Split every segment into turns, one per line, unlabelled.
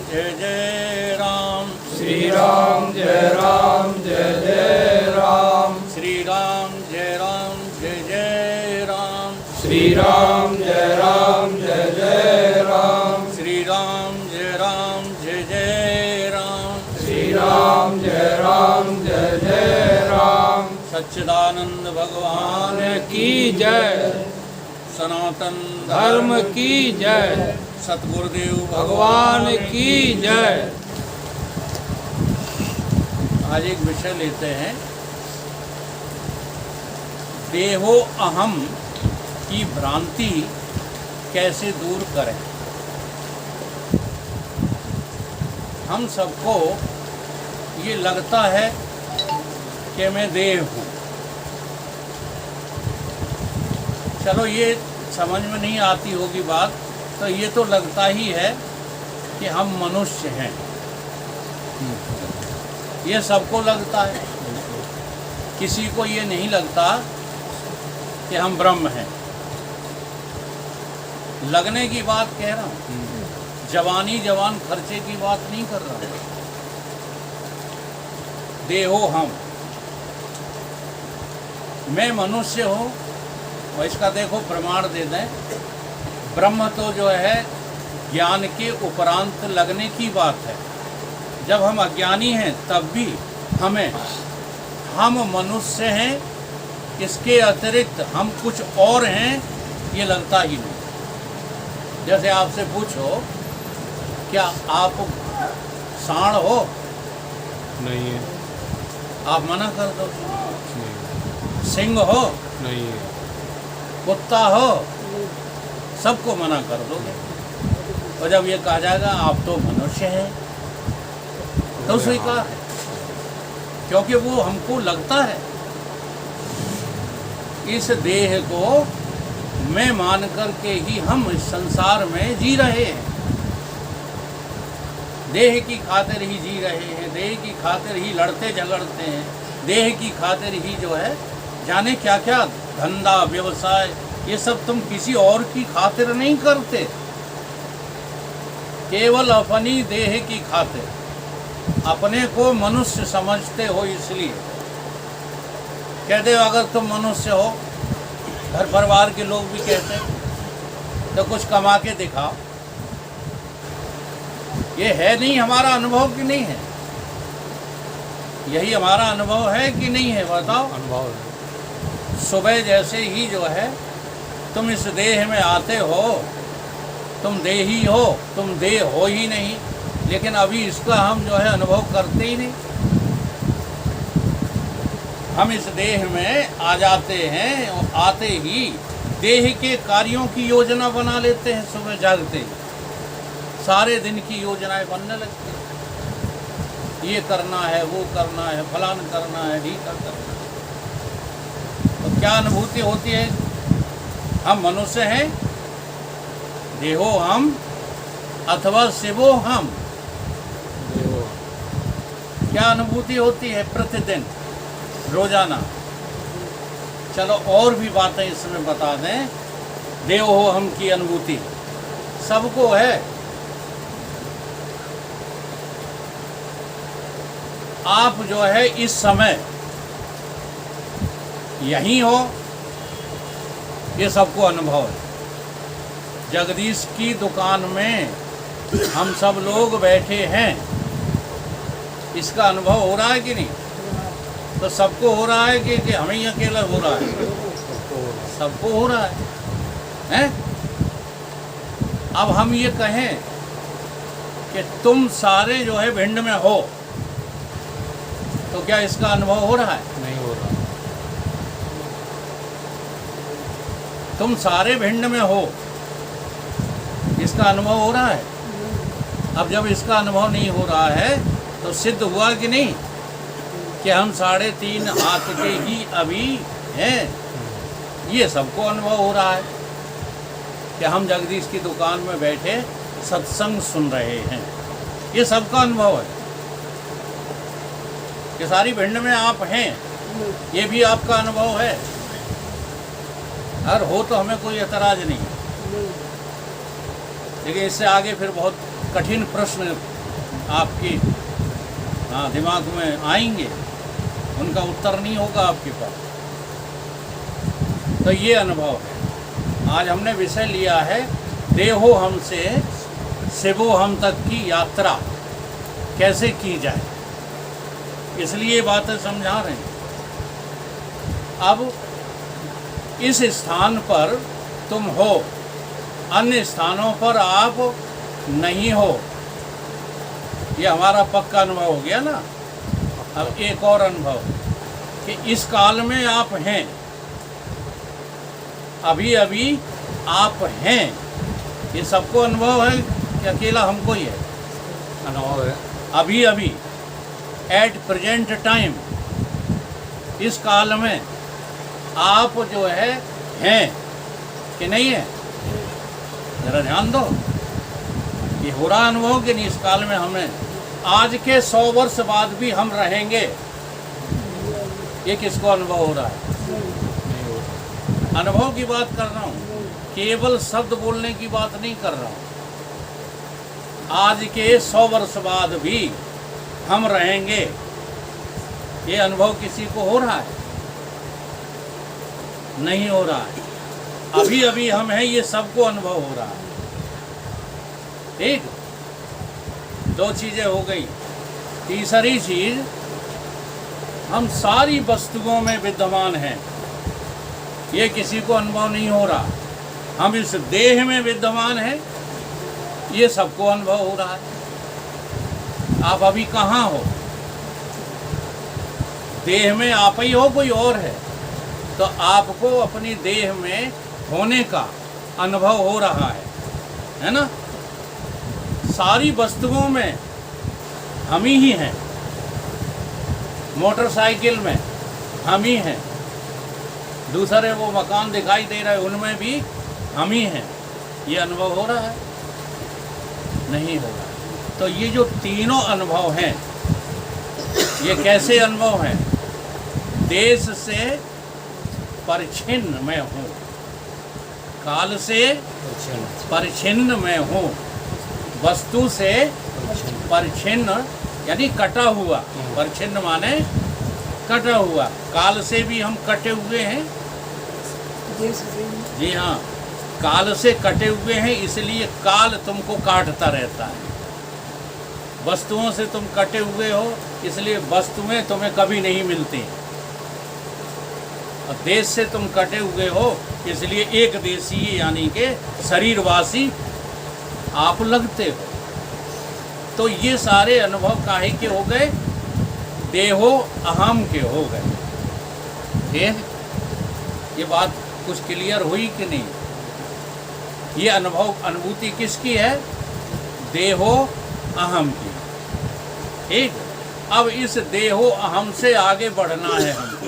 जय जय राम।
श्री राम जय राम जय जय राम।
श्री राम जय राम जय जय राम।
श्री राम जय राम जय जय राम।
श्री राम जय राम जय जय राम।
श्री राम जय राम जय जय राम।
सच्चिदानंद भगवान
की जय।
सनातन
धर्म की जय।
सतगुरुदेव
भगवान की जय।
आज एक विषय लेते हैं, देहो अहम की भ्रांति कैसे दूर करें। हम सबको ये लगता है कि मैं देह हूँ। चलो ये समझ में नहीं आती होगी बात, तो ये तो लगता ही है कि हम मनुष्य हैं। ये सबको लगता है, किसी को ये नहीं लगता कि हम ब्रह्म हैं। लगने की बात कह रहा हूँ, जवानी जवान खर्चे की बात नहीं कर रहा हूँ। देहो हम, मैं मनुष्य हूँ, और इसका देखो प्रमाण दे दें। ब्रह्म तो जो है ज्ञान के उपरांत लगने की बात है। जब हम अज्ञानी हैं तब भी हम मनुष्य हैं, इसके अतिरिक्त हम कुछ और हैं ये लगता ही नहीं। जैसे आपसे पूछो, क्या आप सांड हो?
नहीं है।
आप मना कर दो।
नहीं।
सिंह हो?
नहीं है।
कुत्ता हो? सबको मना कर दोगे। और जब ये कहा जाएगा आप तो मनुष्य हैं, तो स्वीकार है, क्योंकि वो हमको लगता है। इस देह को मैं मान करके ही हम इस संसार में जी रहे हैं। देह की खातिर ही जी रहे हैं, देह की खातिर ही लड़ते झगड़ते हैं, देह की खातिर ही जो है जाने क्या क्या धंधा व्यवसाय, ये सब तुम किसी और की खातिर नहीं करते, केवल अपनी देह की खातिर। अपने को मनुष्य समझते हो, इसलिए कहते हो अगर तुम मनुष्य हो, घर परिवार के लोग भी कहते हैं तो कुछ कमा के दिखाओ। ये है नहीं हमारा अनुभव कि नहीं है? यही हमारा अनुभव है कि नहीं है? बताओ।
अनुभव है।
सुबह जैसे ही जो है तुम इस देह में आते हो, तुम देही हो, तुम देह हो ही नहीं, लेकिन अभी इसका हम जो है अनुभव करते ही नहीं। हम इस देह में आ जाते हैं और आते ही देह के कार्यों की योजना बना लेते हैं। सुबह जागते ही सारे दिन की योजनाएं बनने लगती हैं। ये करना है, वो करना है, फलान करना है, ढीका करना है। तो क्या अनुभूति होती है? हम मनुष्य हैं, देहो हम अथवा शिवो हम। क्या अनुभूति होती है प्रतिदिन, रोजाना? चलो और भी बातें इसमें बता दें। देहो हम की अनुभूति सबको है। आप जो है इस समय यहीं हो, ये सबको अनुभव है। जगदीश की दुकान में हम सब लोग बैठे हैं, इसका अनुभव हो रहा है कि नहीं? तो सबको हो रहा है कि हमें ही अकेला हो रहा है? सबको हो रहा है। अब हम ये कहें कि तुम सारे जो है भिंड में हो, तो क्या इसका अनुभव हो रहा है?
नहीं हो रहा।
तुम सारे भिंड में हो, इसका अनुभव हो रहा है? अब जब इसका अनुभव नहीं हो रहा है तो सिद्ध हुआ कि नहीं कि हम 3.5 हाथ के ही अभी हैं। ये सबको अनुभव हो रहा है कि हम जगदीश की दुकान में बैठे सत्संग सुन रहे हैं। ये सबका अनुभव है कि सारी भिंड में आप हैं, ये भी आपका अनुभव है। अगर हो तो हमें कोई एतराज नहीं, लेकिन इससे आगे फिर बहुत कठिन प्रश्न आपकी दिमाग में आएंगे, उनका उत्तर नहीं होगा आपके पास। तो ये अनुभव है। आज हमने विषय लिया है देहो हमसे शिवो हम तक की यात्रा कैसे की जाए, इसलिए बातें समझा रहे हैं। अब इस स्थान पर तुम हो, अन्य स्थानों पर आप नहीं हो, ये हमारा पक्का अनुभव हो गया ना। अब एक और अनुभव कि इस काल में आप हैं, अभी अभी आप हैं, ये सबको अनुभव है कि अकेला हमको ही है
अनुभव है।
अभी अभी एट प्रेजेंट टाइम, इस काल में आप जो है हैं कि नहीं है, जरा ध्यान दो। ये हो रहा अनुभव कि नहीं इस काल में हमें, आज के 100 वर्ष बाद भी हम रहेंगे, ये किसको अनुभव हो रहा है? अनुभव की बात कर रहा हूँ, केवल शब्द बोलने की बात नहीं कर रहा हूँ। आज के 100 वर्ष बाद भी हम रहेंगे, ये अनुभव किसी को हो रहा है? नहीं हो रहा है। अभी अभी हम हैं, ये सबको अनुभव हो रहा है। ठीक, 2 चीजें हो गई। तीसरी चीज, हम सारी वस्तुओं में विद्यमान हैं, ये किसी को अनुभव नहीं हो रहा। हम इस देह में विद्यमान हैं, ये सबको अनुभव हो रहा है। आप अभी कहाँ हो? देह में आप ही हो, कोई और है? तो आपको अपनी देह में होने का अनुभव हो रहा है ना? सारी वस्तुओं में हम ही हैं, मोटरसाइकिल में हम ही हैं, दूसरे वो मकान दिखाई दे रहे उनमें भी हम ही हैं, ये अनुभव हो रहा है? नहीं हो रहा। तो ये जो तीनों अनुभव हैं, ये कैसे अनुभव हैं? देश से परिच्छिन्न मैं हूँ, काल से परिच्छिन्न मैं हूँ, वस्तु से परिच्छिन्न यानी कटा हुआ, परिच्छिन्न माने कटा हुआ, काल से भी हम कटे हुए हैं। जी हाँ, काल से कटे हुए हैं, इसलिए काल तुमको काटता रहता है। वस्तुओं से तुम कटे हुए हो, इसलिए वस्तुएं तुम्हें कभी नहीं मिलती। और देश से तुम कटे हुए हो, इसलिए एक देशीय यानी के शरीरवासी आप लगते हो। तो ये सारे अनुभव काहे के हो गए? देहो अहम के हो गए। ठीक, ये बात कुछ क्लियर हुई कि नहीं? ये अनुभव अनुभूति किसकी है? देहो अहम की। ठीक, अब इस देहो अहम से आगे बढ़ना है हमको।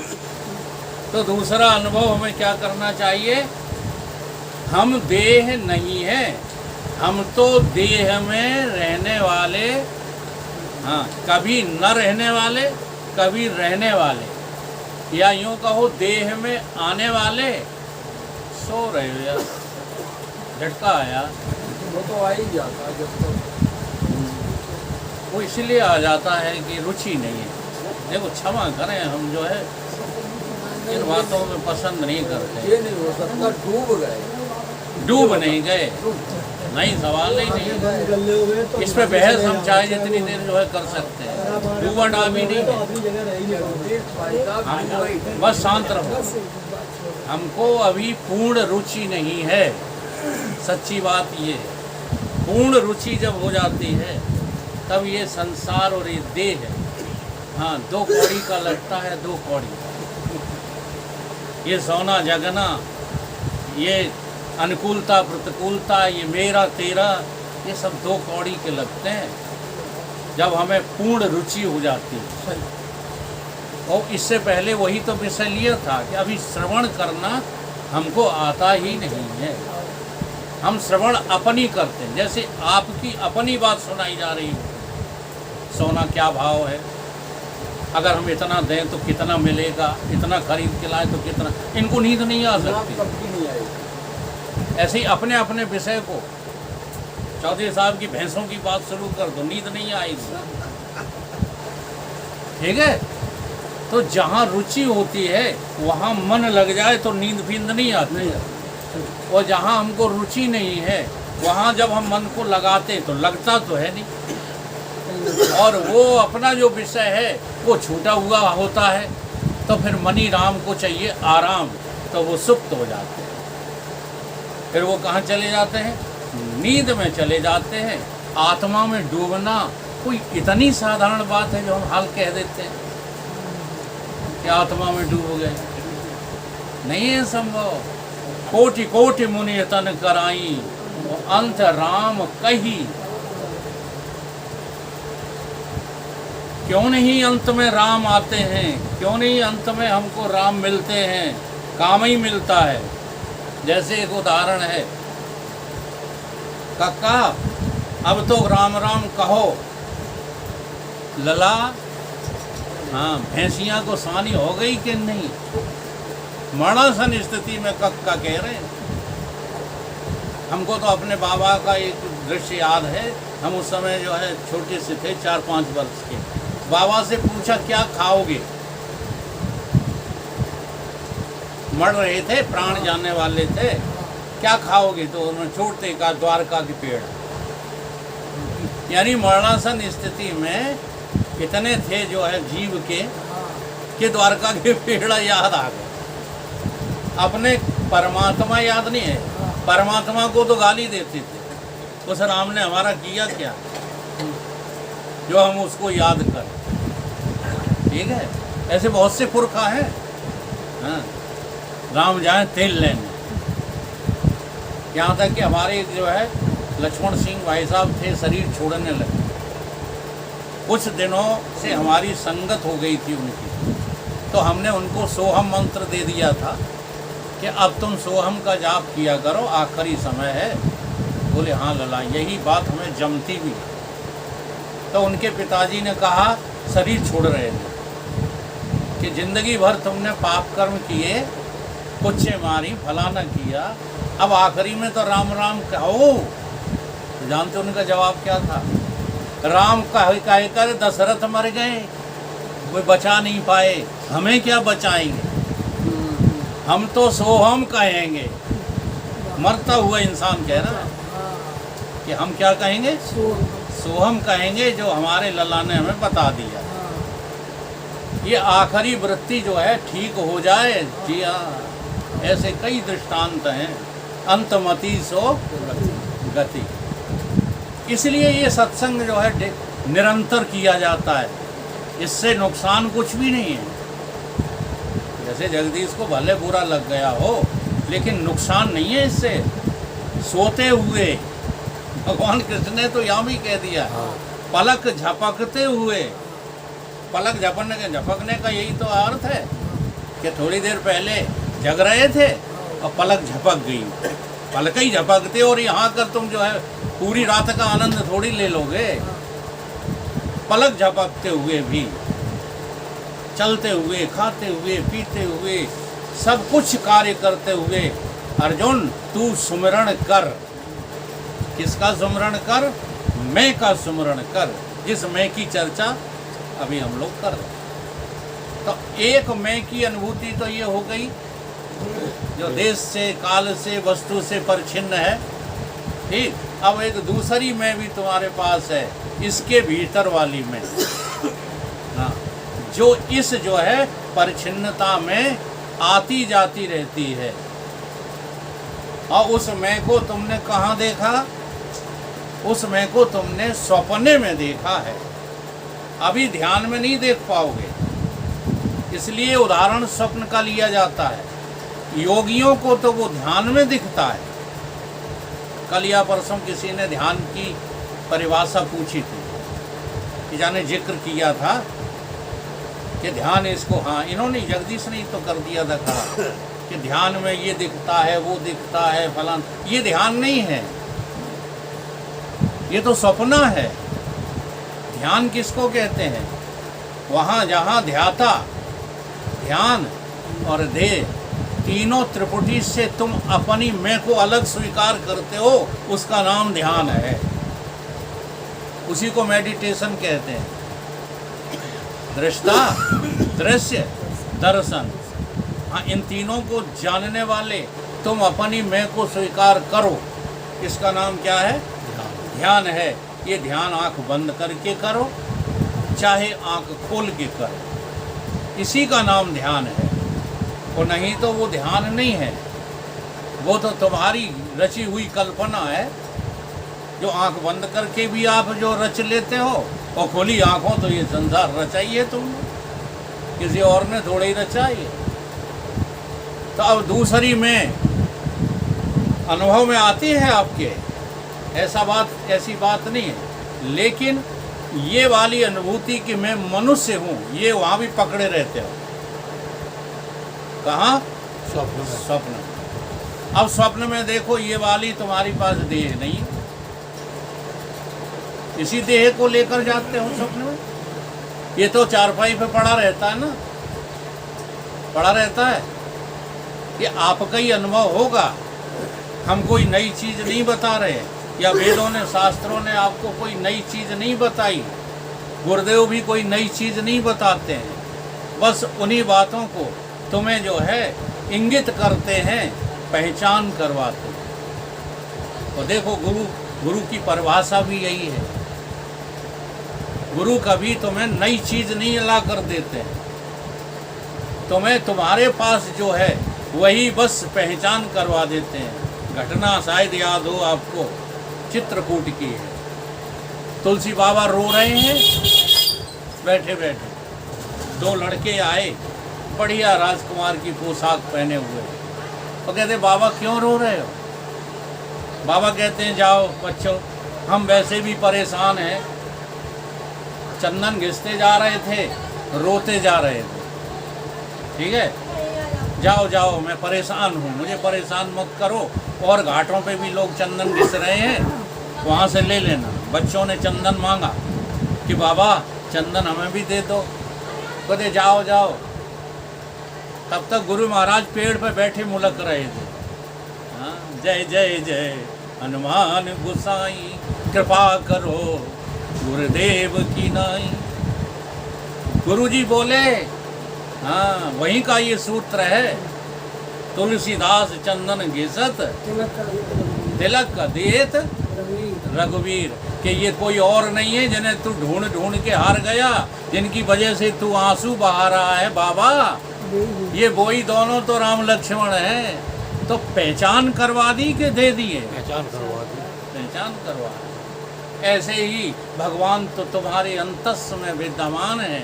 तो दूसरा अनुभव हमें क्या करना चाहिए? हम देह नहीं है, हम तो देह में रहने वाले, हाँ, कभी न रहने वाले, कभी रहने वाले, या यूँ कहो देह में आने वाले। सो रहे हो यार, झटका आया।
वो तो आ ही जाता है जब तक।
वो इसलिए आ जाता है कि रुचि नहीं है। देखो क्षमा करें, हम जो है इन बातों में पसंद नहीं करते।
ये नहीं हो सकता, डूब गए।
डूब नहीं गए, नहीं, सवाल ही नहीं। इस पे बहस हम चाहे जितनी देर जो है कर सकते हैं, डूबा डाबी नहीं है। हम बस शांत रहो। हमको अभी पूर्ण रुचि नहीं है, सच्ची बात ये। पूर्ण रुचि जब हो जाती है, तब ये संसार और ये देह है, हाँ, 2 कौड़ी का लगता है, 2 कौड़ी। ये सोना जगना, ये अनुकूलता प्रतिकूलता, ये मेरा तेरा, ये सब 2 कौड़ी के लगते हैं जब हमें पूर्ण रुचि हो जाती है। और इससे पहले वही तो विषय लिया था कि अभी श्रवण करना हमको आता ही नहीं है। हम श्रवण अपनी करते हैं, जैसे आपकी अपनी बात सुनाई जा रही हो। सोना क्या भाव है, अगर हम इतना दें तो कितना मिलेगा, इतना खरीद के लाए तो कितना, इनको नींद नहीं आ सकती।
कभी नहीं आएगी।
ऐसे ही अपने अपने विषय को चौधरी साहब की भैंसों की बात शुरू कर दो, नींद नहीं आएगी। ठीक है, तो जहाँ रुचि होती है वहाँ मन लग जाए तो नींद फींद नहीं आती। और जहाँ हमको रुचि नहीं है वहाँ जब हम मन को लगाते तो लगता तो है नहीं, और वो अपना जो विषय है वो छूटा हुआ होता है। तो फिर मनी राम को चाहिए आराम, तो वो सुप्त हो जाते हैं। फिर वो कहाँ चले जाते हैं? नींद में चले जाते हैं। आत्मा में डूबना कोई इतनी साधारण बात है जो हम हाल कह देते हैं कि आत्मा में डूब गए, नहीं है संभव। कोटि कोटि मुनि तन कराई, अंत राम कही। क्यों नहीं अंत में राम आते हैं? क्यों नहीं अंत में हमको राम मिलते हैं? काम ही मिलता है। जैसे एक उदाहरण है, काका अब तो राम राम कहो। लला, हाँ, भैंसियां को सानी हो गई कि नहीं? मरणासन स्थिति में कक्का कह रहे हैं। हमको तो अपने बाबा का एक दृश्य याद है। हम उस समय जो है छोटे से थे, 4-5 वर्ष के। बाबा से पूछा क्या खाओगे? मर रहे थे, प्राण जाने वाले थे, क्या खाओगे? तो उन्होंने छोड़ते कहा द्वारका के पेड़। यानी मरणासन स्थिति में कितने थे जो है जीव के द्वारका के पेड़ याद आ गए। अपने परमात्मा याद नहीं है। परमात्मा को तो गाली देते थे, उस राम ने हमारा किया क्या जो हम उसको याद करें? ठीक है, ऐसे बहुत से पुरखा हैं। हाँ, राम जाए तेल लेने। यहाँ तक कि हमारे जो है लक्ष्मण सिंह भाई साहब थे, शरीर छोड़ने लगे। कुछ दिनों से हमारी संगत हो गई थी उनकी, तो हमने उनको सोहम मंत्र दे दिया था कि अब तुम सोहम का जाप किया करो, आखिरी समय है। बोले हाँ लला, यही बात हमें जमती भी। तो उनके पिताजी ने कहा, शरीर छोड़ रहे थे, कि जिंदगी भर तुमने पाप कर्म किए, कुछे मारी, फलाना किया, अब आखिरी में तो राम राम कहो। तो जानते उनका जवाब क्या था? राम कह कर दशरथ मर गए, वो बचा नहीं पाए, हमें क्या बचाएंगे? हम तो सोहम कहेंगे। मरता हुआ इंसान कह रहा है कि हम क्या कहेंगे? सोहम कहेंगे, जो हमारे लल्ला ने हमें बता दिया। ये आखिरी वृत्ति जो है ठीक हो जाए। जी हाँ, ऐसे कई दृष्टांत हैं। अंतमति सो गति। इसलिए ये सत्संग जो है निरंतर किया जाता है, इससे नुकसान कुछ भी नहीं है। जैसे जगदीश को भले बुरा लग गया हो, लेकिन नुकसान नहीं है इससे। सोते हुए भगवान कृष्ण ने तो यहाँ भी कह दिया, पलक झपकते हुए। पलक झपकने का यही तो अर्थ है कि थोड़ी देर पहले जग रहे थे और पलक झपक गई। पलक ही झपकते, और यहाँ कर तुम जो है पूरी रात का आनंद थोड़ी ले लोगे। पलक झपकते हुए भी, चलते हुए, खाते हुए, पीते हुए, सब कुछ कार्य करते हुए, अर्जुन तू सुमिरण कर। किसका सुमिरण कर? मैं का सुमिरण कर, जिस मैं की चर्चा अभी हम लोग कर रहे हैं। तो एक मैं की अनुभूति तो ये हो गई जो देश से, काल से, वस्तु से परिच्छिन्न है। ठीक, अब एक दूसरी मैं भी तुम्हारे पास है, इसके भीतर वाली मैं। हाँ, जो इस जो है परिच्छिन्नता में आती जाती रहती है। और उस मैं को तुमने कहाँ देखा? उस मैं को तुमने सपने में देखा है, अभी ध्यान में नहीं देख पाओगे। इसलिए उदाहरण स्वप्न का लिया जाता है। योगियों को तो वो ध्यान में दिखता है। कल या परसों किसी ने ध्यान की परिभाषा पूछी थी, कि जाने जिक्र किया था कि ध्यान इसको, हाँ इन्होंने जगदीश ने तो कर दिया था खड़ा कि ध्यान में ये दिखता है, वो दिखता है, फलान। ये ध्यान नहीं है, ये तो सपना है। ध्यान किसको कहते हैं? वहाँ जहाँ ध्याता, ध्यान और देह, तीनों त्रिपुटी से तुम अपनी मैं को अलग स्वीकार करते हो, उसका नाम ध्यान है। उसी को मेडिटेशन कहते हैं। दृष्टा, दृश्य, दर्शन। हाँ, इन तीनों को जानने वाले तुम अपनी मैं को स्वीकार करो, इसका नाम क्या है? ध्यान है। ये ध्यान आंख बंद करके करो, चाहे आंख खोल के करो, इसी का नाम ध्यान है। और नहीं तो वो ध्यान नहीं है, वो तो तुम्हारी रची हुई कल्पना है, जो आंख बंद करके भी आप जो रच लेते हो, और खुली आंखों तो ये संसार रचाई है तुमने, किसी और ने थोड़े ही रचा है। तो अब दूसरी में अनुभव में आती है आपके, ऐसी बात नहीं है। लेकिन ये वाली अनुभूति कि मैं मनुष्य हूँ, ये वहाँ भी पकड़े रहते हो। कहाँ? स्वप्न में। अब स्वप्न में देखो, ये वाली तुम्हारी पास देह नहीं है, इसी देह को लेकर जाते हो स्वप्न में। ये तो चारपाई पे पड़ा रहता है ना, पड़ा रहता है। ये आपका ही अनुभव होगा, हम कोई नई चीज़ नहीं बता रहे, या वेदों ने शास्त्रों ने आपको कोई नई चीज़ नहीं बताई, गुरुदेव भी कोई नई चीज़ नहीं बताते हैं। बस उन्हीं बातों को तुम्हें जो है इंगित करते हैं, पहचान करवाते हैं। तो देखो, गुरु की परिभाषा भी यही है। गुरु कभी तुम्हें नई चीज़ नहीं ला कर देते हैं, तुम्हें तुम्हारे पास जो है वही बस पहचान करवा देते हैं। घटना शायद याद हो आपको, चित्रकूट की है। तुलसी बाबा रो रहे हैं बैठे बैठे, दो लड़के आए बढ़िया राजकुमार की पोशाक पहने हुए, तो कहते बाबा क्यों रो रहे हो? बाबा कहते हैं जाओ बच्चों, हम वैसे भी परेशान हैं, चंदन घिसते जा रहे थे, रोते जा रहे थे, ठीक है, जाओ जाओ, मैं परेशान हूँ, मुझे परेशान मत करो, और घाटों पे भी लोग चंदन घिस रहे हैं, वहाँ से ले लेना। बच्चों ने चंदन मांगा कि बाबा चंदन हमें भी दे दो, कहते जाओ जाओ। तब तक गुरु महाराज पेड़ पर बैठे मुलक रहे थे। हाँ, जय जय जय हनुमान गोसाई, कृपा करो गुरुदेव की नाई। गुरुजी बोले, हाँ वहीं का ये सूत्र है, तुलसीदास चंदन घिसत तिलक का देत रघुवीर, कि ये कोई और नहीं है जिन्हें तू ढूंढ ढूंढ के हार गया, जिनकी वजह से तू आंसू बहा रहा है बाबा, ये वही दोनों तो राम लक्ष्मण हैं। तो पहचान करवा दी कि दे दिए?
पहचान करवा दी।
पहचान करवा। ऐसे ही भगवान तो तुम्हारे अंतस में विद्यमान है।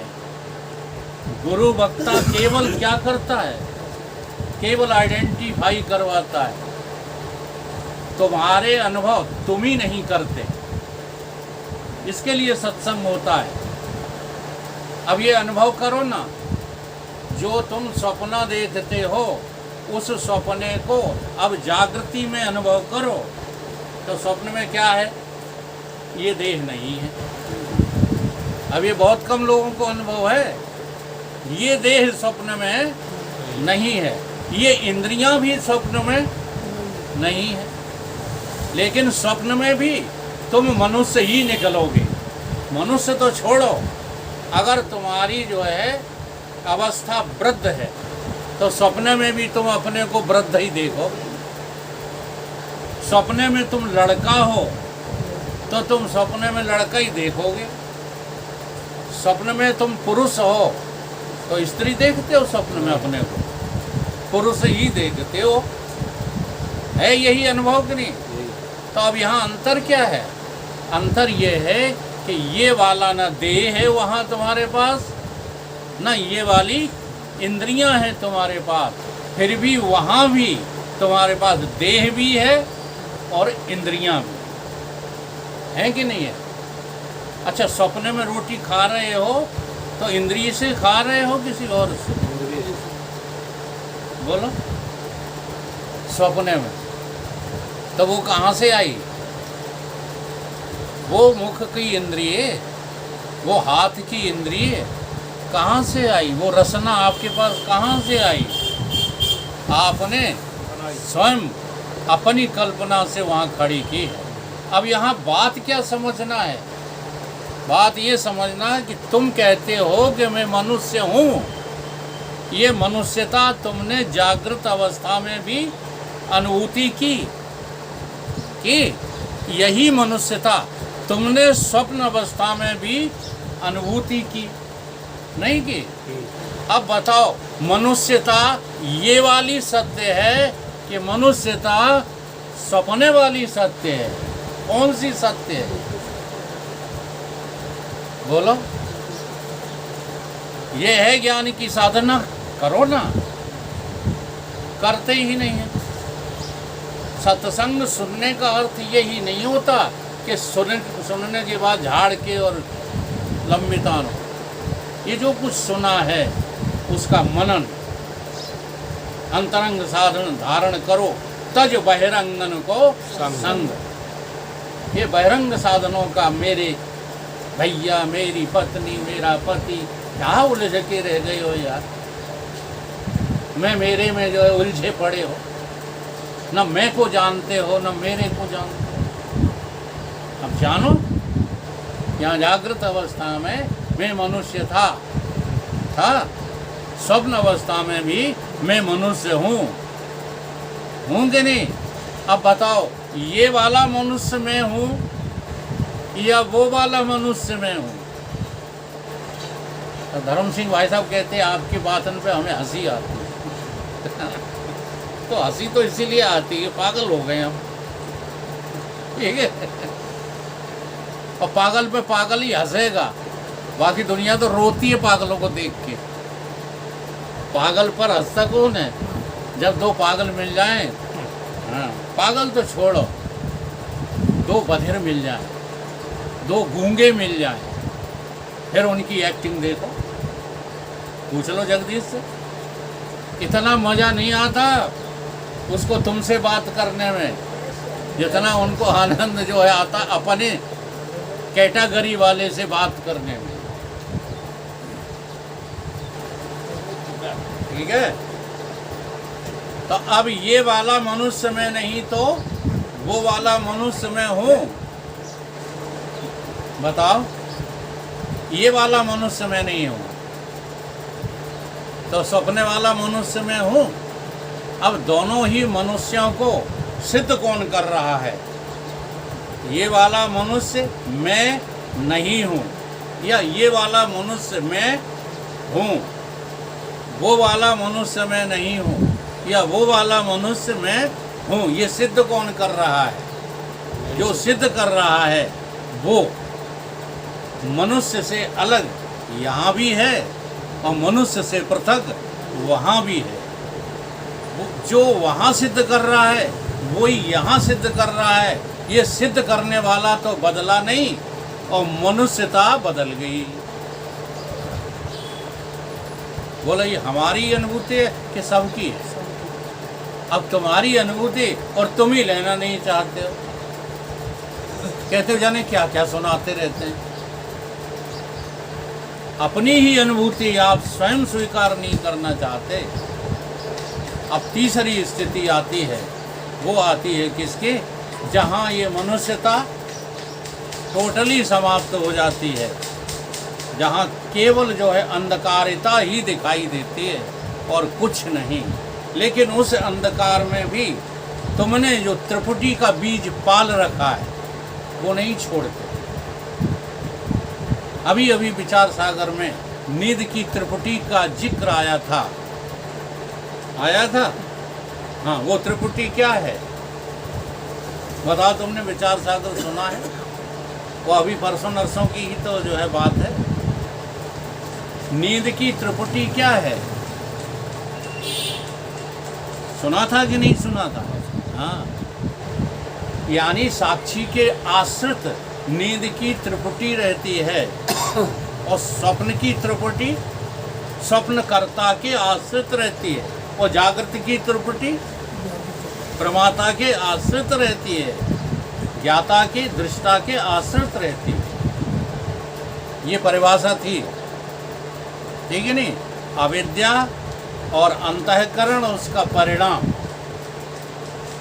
गुरु वक्ता केवल क्या करता है? केवल आइडेंटिफाई करवाता है, तुम्हारे अनुभव तुम ही नहीं करते, इसके लिए सत्संग होता है। अब ये अनुभव करो ना, जो तुम सपना देखते हो उस सपने को अब जागृति में अनुभव करो। तो स्वप्न में क्या है? ये देह नहीं है। अब ये बहुत कम लोगों को अनुभव है, ये देह स्वप्न में नहीं है, ये इंद्रियां भी स्वप्न में नहीं है। लेकिन स्वप्न में भी तुम मनुष्य ही निकलोगे। मनुष्य तो छोड़ो, अगर तुम्हारी जो है अवस्था वृद्ध है तो स्वप्न में भी तुम अपने को वृद्ध ही देखो। स्वप्न में तुम लड़का हो तो तुम स्वप्न में लड़का ही देखोगे। स्वप्न में तुम पुरुष हो तो स्त्री देखते हो, स्वप्न में अपने को पुरुष ही देखते हो। है यही अनुभव कि नहीं? तो अब यहाँ अंतर क्या है? अंतर ये है कि ये वाला ना देह है वहाँ तुम्हारे पास, ना ये वाली इंद्रियां हैं तुम्हारे पास, फिर भी वहाँ भी तुम्हारे पास देह भी है और इंद्रियां भी हैं कि नहीं है? अच्छा, स्वप्न में रोटी खा रहे हो तो इंद्रिय से खा रहे हो किसी और से? बोलो। स्वप्न में तो वो कहाँ से आई? वो मुख की इंद्रिय, वो हाथ की इंद्रिय कहाँ से आई? वो रसना आपके पास कहाँ से आई? आपने स्वयं अपनी कल्पना से वहाँ खड़ी की है। अब यहाँ बात क्या समझना है बात ये समझना कि तुम कहते हो कि मैं मनुष्य हूँ, ये मनुष्यता तुमने जागृत अवस्था में भी अनुभूति की, यही मनुष्यता तुमने स्वप्न अवस्था में भी अनुभूति की, नहीं की। अब बताओ, मनुष्यता ये वाली सत्य है कि मनुष्यता सपने वाली सत्य है? कौन सी सत्य है? बोलो। ये है ज्ञान की साधना, करो ना, करते ही नहीं है। सत्संग सुनने का अर्थ यही नहीं होता कि सुनने के बाद झाड़ के और लंबितान हो। ये जो कुछ सुना है उसका मनन, अंतरंग साधन धारण करो, तज बहिरंगन को संग। ये बहिरंग साधनों का, मेरे भैया, मेरी पत्नी, मेरा पति, क्या उलझ के रह गए हो यार? मैं मेरे में जो है उलझे पड़े हो, न मैं को जानते हो न मेरे को जानते हो। अब जानो, यहाँ जागृत अवस्था में मैं मनुष्य था, स्वप्न अवस्था में भी मैं मनुष्य हूँ कि नहीं? अब बताओ, ये वाला मनुष्य मैं हूँ या वो वाला मनुष्य मैं हूँ? तो धर्म सिंह भाई साहब कहते हैं आपकी बातन पे हमें हंसी आती है। तो हंसी तो इसीलिए आती है, पागल हो गए हम, ठीक है। और पागल पे पागल ही हंसेगा, बाकी दुनिया तो रोती है पागलों को देख के। पागल पर हंसता कौन है? जब दो पागल मिल जाएं, हाँ, पागल तो छोड़ो, दो बधिर मिल जाएं, दो गूंगे मिल जाएं, फिर उनकी एक्टिंग देखो। पूछ लो जगदीश से, इतना मज़ा नहीं आता उसको तुमसे बात करने में जितना उनको आनंद जो है आता अपने कैटेगरी वाले से बात करने में, ठीक है। तो अब ये वाला मनुष्य में नहीं तो वो वाला मनुष्य में हूँ। बताओ, ये वाला मनुष्य में नहीं हूँ तो सपने वाला मनुष्य में हूँ। अब दोनों ही मनुष्यों को सिद्ध कौन कर रहा है? ये वाला मनुष्य मैं नहीं हूँ या ये वाला मनुष्य मैं हूँ? वो वाला मनुष्य मैं नहीं हूँ या वो वाला मनुष्य मैं हूँ, ये सिद्ध कौन कर रहा है? जो सिद्ध कर रहा है वो मनुष्य से अलग यहाँ भी है और मनुष्य से पृथक वहाँ भी है। जो वहाँ सिद्ध कर रहा है वही यहाँ सिद्ध कर रहा है। ये सिद्ध करने वाला तो बदला नहीं और मनुष्यता बदल गई। बोला ये हमारी अनुभूति है कि सबकी है? अब तुम्हारी अनुभूति और तुम ही लेना नहीं चाहते हो। कहते हो जाने क्या क्या सुनाते रहते हैं। अपनी ही अनुभूति आप स्वयं स्वीकार नहीं करना चाहते। अब तीसरी स्थिति आती है, वो आती है किसके? जहाँ ये मनुष्यता टोटली समाप्त हो जाती है, जहाँ केवल जो है अंधकारिता ही दिखाई देती है और कुछ नहीं। लेकिन उस अंधकार में भी तुमने जो त्रिपुटी का बीज पाल रखा है वो नहीं छोड़ते। अभी अभी विचार सागर में नींद की त्रिपुटी का जिक्र आया था। हाँ, वो त्रिपुटी क्या है बताओ? तुमने विचार सागर सुना है? वो अभी परसों नरसों की ही तो जो है बात है। नींद की त्रिपुटी क्या है? सुना था कि नहीं सुना था? हाँ, यानी साक्षी के आश्रित नींद की त्रिपुटी रहती है और स्वप्न की त्रिपुटी स्वप्नकर्ता के आश्रित रहती है और जागृत की त्रिपुटी प्रमाता के आश्रित रहती है, ज्ञाता के दृष्टा के आश्रित रहती है। ये परिभाषा थी, ठीक है नहीं? अविद्या और अंतःकरण उसका परिणाम,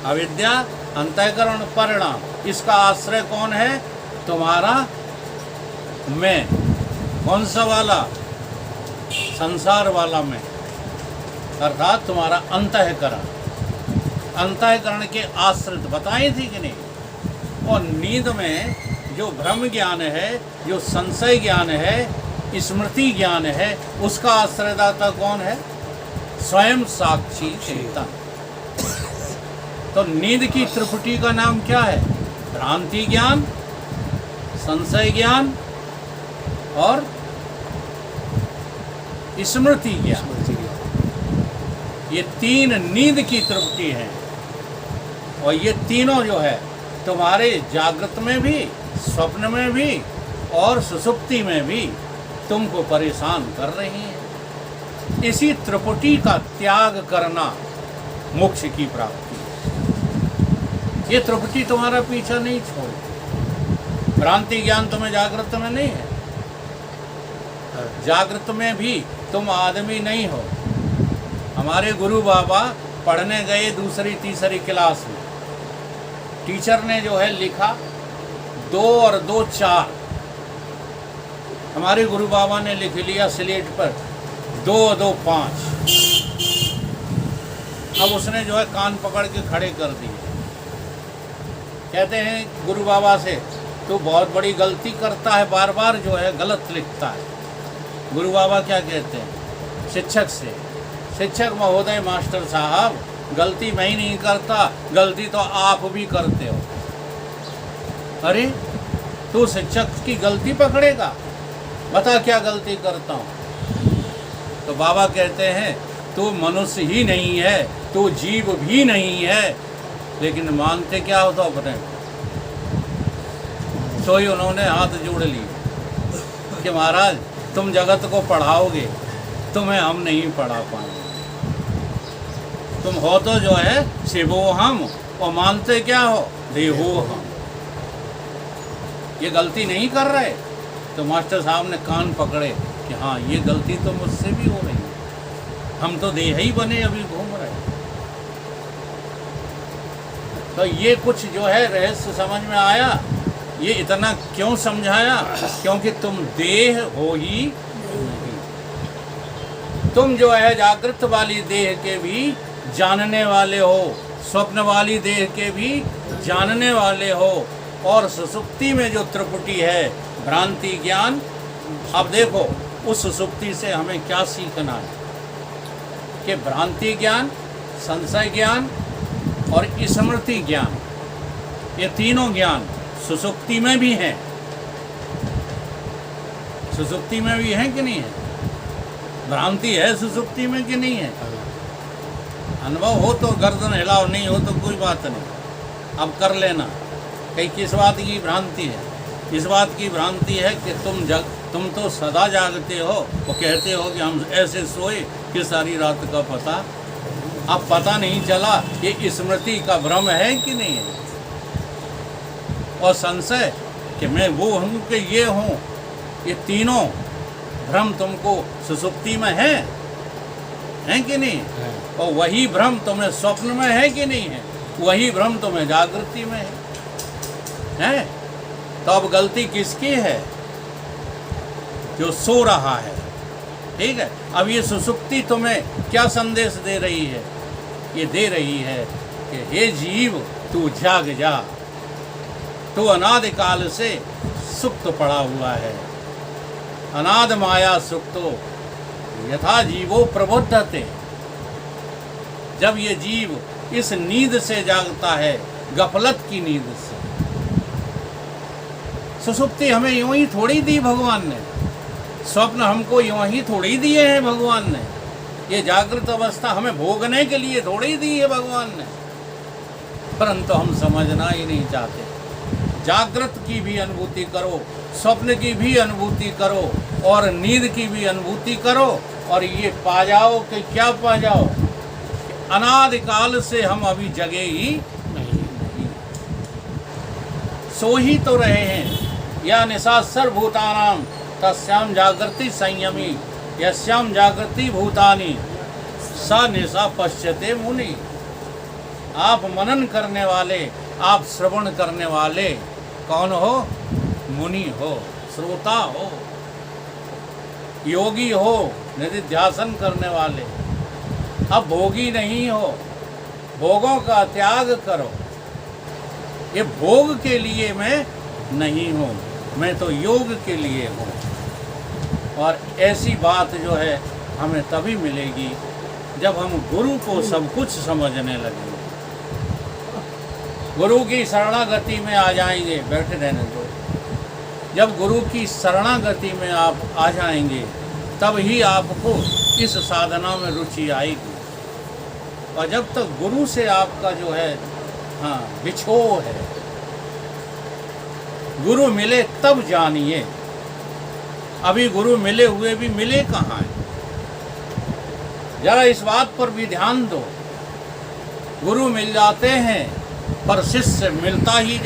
अविद्या अंतःकरण परिणाम, इसका आश्रय कौन है? तुम्हारा मैं, कौन सा वाला? संसार वाला मैं, अर्थात तुम्हारा अंतःकरण। अंतःकरण के आश्रित बताए थी कि नहीं? और नींद में जो भ्रम ज्ञान है, जो संशय ज्ञान है, स्मृति ज्ञान है, उसका आश्रयदाता कौन है? स्वयं साक्षी चेतन। तो नींद की त्रिपुटी का नाम क्या है? भ्रांति ज्ञान, संशय ज्ञान और स्मृति ज्ञान। ये तीन नींद की त्रिपुटी हैं। और ये तीनों जो है तुम्हारे जागृत में भी, स्वप्न में भी और सुषुप्ति में भी तुमको परेशान कर रही हैं। इसी त्रिपुटी का त्याग करना मोक्ष की प्राप्ति है। ये त्रिपुटी तुम्हारा पीछा नहीं छोड़। भ्रांति ज्ञान तुम्हें जागृत में नहीं है। जागृत में भी तुम आदमी नहीं हो। हमारे गुरु बाबा पढ़ने गए दूसरी तीसरी क्लास में, टीचर ने जो है लिखा 2 और 2 4। हमारे गुरु बाबा ने लिख लिया स्लेट पर 2 2 5। अब उसने जो है कान पकड़ के खड़े कर दिए। कहते हैं गुरु बाबा से, तू बहुत बड़ी गलती करता है, बार बार जो है गलत लिखता है। गुरु बाबा क्या कहते हैं शिक्षक से? शिक्षक महोदय, मास्टर साहब, गलती मैं ही नहीं करता, गलती तो आप भी करते हो। अरे तू शिक्षक की गलती पकड़ेगा? बता क्या गलती करता हूँ। तो बाबा कहते हैं तू मनुष्य ही नहीं है, तू जीव भी नहीं है, लेकिन मानते क्या हो तो अपने। तो ही उन्होंने हाथ जोड़ लिए कि महाराज तुम जगत को पढ़ाओगे, तुम्हें हम नहीं पढ़ा पाएंगे। तुम हो तो जो है शिवो हम, और मानते क्या हो? देहो हम। ये गलती नहीं कर रहे। तो मास्टर साहब ने कान पकड़े कि हाँ ये गलती तो मुझसे भी हो रही है, हम तो देह ही बने अभी घूम रहे। तो ये कुछ जो है रहस्य समझ में आया। ये इतना क्यों समझाया? क्योंकि तुम देह हो ही नहीं। तुम जो है जागृत वाली देह के भी जानने वाले हो, स्वप्न वाली देह के भी जानने वाले हो, और सुषुप्ति में जो त्रिपुटी है भ्रांति ज्ञान। अब देखो उस सुषुप्ति से हमें क्या सीखना है कि भ्रांति ज्ञान, संशय ज्ञान और स्मृति ज्ञान, ये तीनों ज्ञान सुषुप्ति में भी हैं। सुषुप्ति में भी है कि नहीं है? भ्रांति है सुषुप्ति में कि नहीं है? अनुभव हो तो गर्दन हिलाओ, नहीं हो तो कोई बात नहीं, अब कर लेना। कहीं किस बात की भ्रांति है? इस बात की भ्रांति है कि तुम तो सदा जागते हो। वो कहते हो कि हम ऐसे सोए कि सारी रात का पता, अब पता नहीं चला। ये स्मृति का भ्रम है कि नहीं है? और संशय कि मैं वो हूँ कि ये हूँ, ये तीनों भ्रम तुमको सुषुप्ति में है कि नहीं? और वही भ्रम तुम्हें स्वप्न में है कि नहीं है? वही भ्रम तुम्हें जागृति में है? तो अब गलती किसकी है? जो सो रहा है। ठीक है, अब ये सुषुप्ति तुम्हें क्या संदेश दे रही है? ये दे रही है कि हे जीव तू जाग जा, तू अनादिकाल से सुप्त पड़ा हुआ है। अनाद माया सुप्तो यथा जीवो प्रबुद्धते। जब ये जीव इस नींद से जागता है, गफलत की नींद से। सुषुप्ति हमें यूं ही थोड़ी दी भगवान ने, स्वप्न हमको यूं ही थोड़ी दिए हैं भगवान ने, ये जागृत अवस्था हमें भोगने के लिए थोड़ी दी है भगवान ने, परंतु हम समझना ही नहीं चाहते। जागृत की भी अनुभूति करो, स्वप्न की भी अनुभूति करो और नींद की भी अनुभूति करो, और ये पा जाओ कि क्या पा जाओ? अनादिकाल से हम अभी जगे ही नहीं। सो ही तो रहे हैं। या निशा सर्वभूतानां तस्याम जागृति संयमी यस्याम जागृति भूतानि सा निशा पश्यते मुनि। आप मनन करने वाले, आप श्रवण करने वाले कौन हो? मुनि हो, श्रोता हो, योगी हो, निधिध्यासन करने वाले, अब भोगी नहीं हो, भोगों का त्याग करो। ये भोग के लिए मैं नहीं हूँ, मैं तो योग के लिए हूँ। और ऐसी बात जो है हमें तभी मिलेगी जब हम गुरु को सब कुछ समझने लगेंगे, गुरु की शरणागति में आ जाएंगे। बैठे रहने दो। जब गुरु की शरणागति में आप आ जाएंगे तब ही आपको इस साधना में रुचि आएगी। और जब तक गुरु से आपका जो है बिछोह है, गुरु मिले तब जानिए। अभी गुरु मिले हुए भी मिले कहाँ हैं? जरा इस बात पर भी ध्यान दो। गुरु मिल जाते हैं पर शिष्य मिलता ही नहीं।